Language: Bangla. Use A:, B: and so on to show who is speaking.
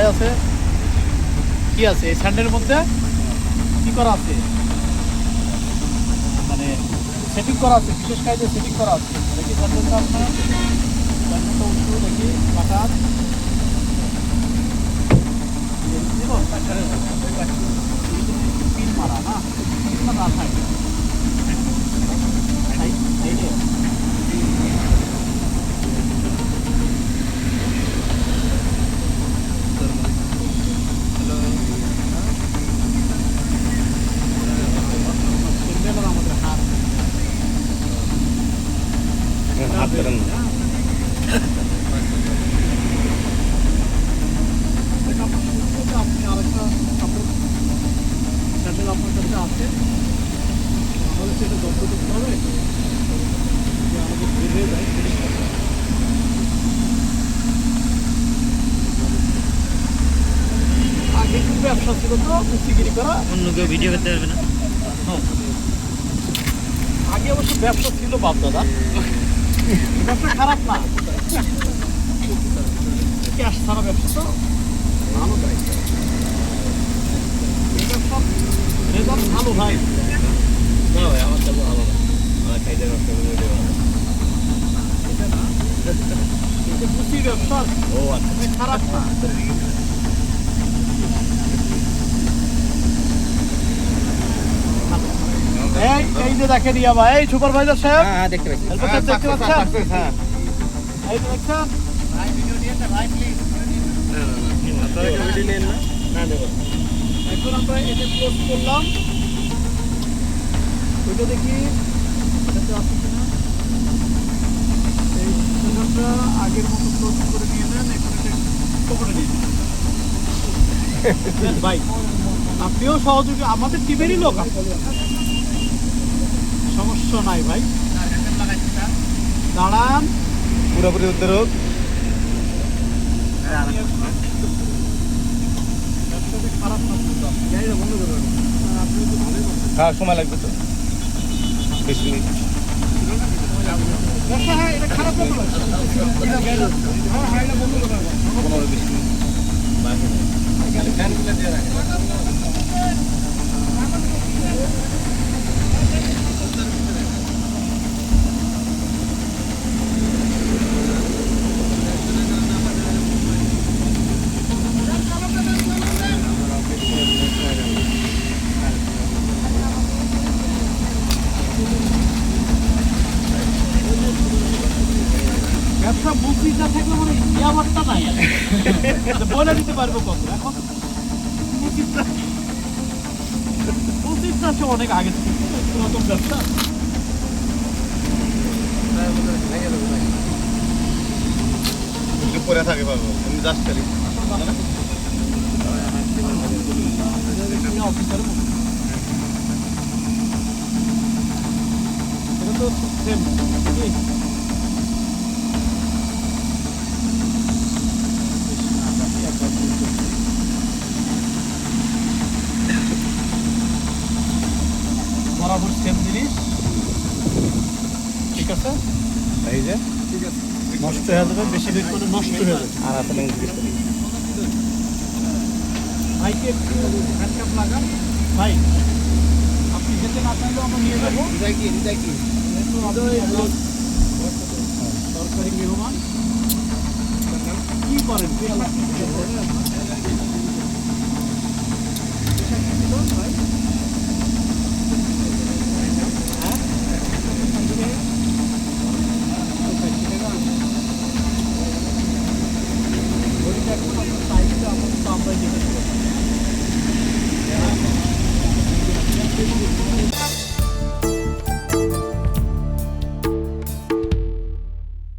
A: কোথায় আছে? কি আছে এই স্যান্ডের মধ্যে? কি করা আছে? মানে সেটিং করা আছে, বিশেষ কাজে সেটিং করা আছে। দেখি স্যান্ডেলটা আপনার, স্যান্ডেলটা উঠু দেখি কাটার পিন মারা না, পিন মারা থাকে এই যে আমাদের হাত
B: হাত করেন না।
A: আপনি আরেকটা কাপড় স্যান্ডেল আপনার কাছে আছে, আমাদের সেটা যত্ন করতে হবে যে আমাদের বের হয়ে যায়। আগে একটু ব্যবসা ছিল তো কুস্তিগিরি করা,
B: অন্য কেউ ভিডিও করতে পারবে না।
A: আগে অবশ্য ব্যবসা ছিল বাপ দাদা, ব্যবসা খারাপ না, ক্যাশ ছাড়া ব্যবসা তো ভালো দেয়, এই ব্যবসা রেজাল্ট ভালো ভাই।
B: না ভাই, আমার তো ভালো না, আমার খাইতে নষ্ট করে দেওয়া।
A: এটা না, এটা বুঝি ব্যবসা
B: ও আচ্ছা,
A: খারাপ না। এই যে দেখেন ইয়া ভাই, এই সুপারভাইজার সাহেব,
B: হ্যাঁ দেখতে পাচ্ছি।
A: হেল্পার সাহেব দেখতে পাচ্ছেন?
B: হ্যাঁ,
A: এই যে দেখছেন ভাই, ভিডিও নিয়ে ভাই প্লিজ
B: আপনারা কি ভিডিও নেন না? না দেব।
A: এখন আমরা এটা ক্লোজ করলাম, ওইটা দেখি এটাতে আছে কিনা। এই সেখানটা আগের মতো ক্লোজ করে নিয়ে নেন, এখন এটা পকেটে নিয়ে নেন ভাই, আপনিও সহযোগী, আমাদের টিমেরই লোক, সমস্যা নাই ভাই, দাঁড়ান।
B: পুরোপুরি উত্তর হোক।
A: ব্যবসাটা খারাপ না, গাড়িটা বন্ধ করে দেবেন। আপনি তো ভালোই করছেন
B: হ্যাঁ, সময় লাগবে তো 20 মিনিট।
A: ব্যবসা, হ্যাঁ এটা খারাপ না তো, হ্যাঁ হ্যাঁ এটা বন্ধ করে দেবেন।
B: 15-20 মিনিট বাকি নেই। ফ্যানগুলো দিয়ে রাখেন।
A: ব্যবসা বুদ্ধিটা থাকলে মানে ইয়াবারটা নাই আর বলে দিতে পারবো কত। এখন বুদ্ধিটা আছে অনেক আগে থেকে, পুরাতন ব্যবসা।
B: পরে থাকে পাবো, আমি জাস্ট খালি
A: অফিসারের মতো এটা তো সেম। বরাবর সেম জিনিস, ঠিক আছে।
B: এই যে
A: নষ্ট হয়ে যাবে, বেশি বেশি করে নষ্ট হয়ে যাবে।
B: আর আসলে ইংলিশ করি।
A: ভাইকে একটু হ্যান্ডকাপ লাগান ভাই, আপনি যেতে না চাইলেও আমরা নিয়ে যাবো। যেহেতু আপনি সরকারি মেহমান, কি করেন